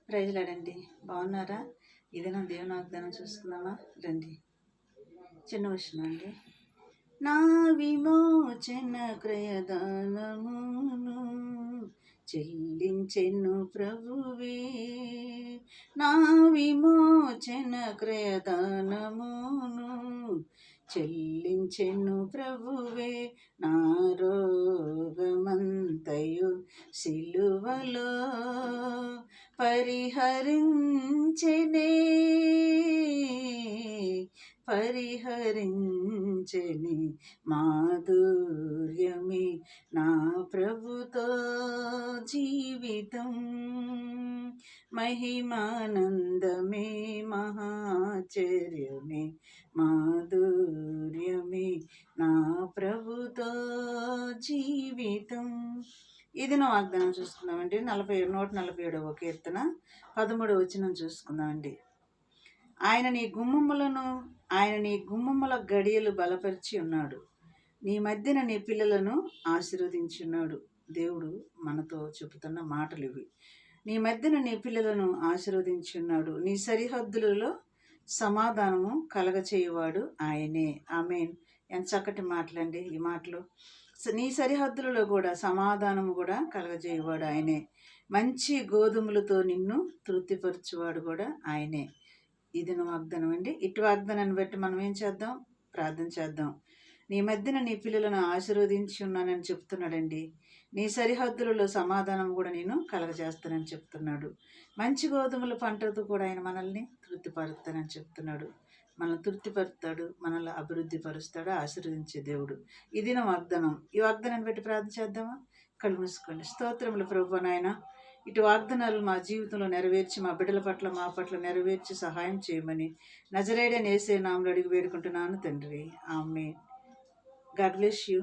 ప్రైజ్లాడండి. బాగున్నారా? ఇదేనా దేవుని వాగ్దానం చూసుకుందామా రండి. చిన్న విషయం అండి. నా విమోచన క్రయదానమును చెల్లించెను ప్రభువే, నా విమోచన క్రయదానమును చెల్లించెను ప్రభువే, నా రోగమంతయు సిలువలో పరిహరించెనే మాధుర్యమే నా ప్రభుతో జీవితం, మహిమానందమే మహాచర్యమే మాధుర్యమే నా ప్రభుతో జీవితం. ఇది నా వాగ్దానం చూసుకుందామండి. 147వ కీర్తన 13వ వచనం చూసుకుందామండి. ఆయన నీ గుమ్మముల గడియలు బలపరిచి ఉన్నాడు, నీ మధ్యన నీ పిల్లలను ఆశీర్వదించున్నాడు. దేవుడు మనతో చెబుతున్న మాటలు ఇవి. నీ మధ్యన నీ పిల్లలను ఆశీర్వదించున్నాడు, నీ సరిహద్దులలో సమాధానము కలగచేయువాడు ఆయనే. ఆమేన్. ఎంత చక్కటి మాటలండి ఈ మాటలు. నీ సరిహద్దులలో కూడా సమాధానము కూడా కలగజేయవాడు ఆయనే. మంచి గోధుమలతో నిన్ను తృప్తిపరచువాడు కూడా ఆయనే. ఇది నా వాగ్దానం అండి. ఇటు వాగ్దానాన్ని బట్టి మనం ఏం చేద్దాం? ప్రార్థన చేద్దాం. నీ మధ్యన నీ పిల్లలను ఆశీర్వదించి ఉన్నానని చెప్తున్నాడండి. నీ సరిహద్దులలో సమాధానం కూడా నేను కలగజేస్తానని చెప్తున్నాడు. మంచి గోధుమల పంటతో కూడా ఆయన మనల్ని తృప్తిపరుస్తానని చెప్తున్నాడు. మనల్ని తృప్తిపరుస్తాడు, మనల్ని అభివృద్ధి పరుస్తాడు, ఆశీర్వదించే దేవుడు. ఇది నా వాగ్దానం. ఈ వాగ్దానాన్ని బట్టి ప్రార్థన చేద్దామా? కళ్ళు మూసుకోండి. స్తోత్రములు ప్రభువా నాయన, ఇటు వాగ్దానాలు మా జీవితంలో నెరవేర్చి, మా బిడ్డల పట్ల మా పట్ల నెరవేర్చి సహాయం చేయమని నజరేయుడైన యేసయ్య నామములో అడిగి వేడుకుంటున్నాను తండ్రి. ఆమేన్. God bless you.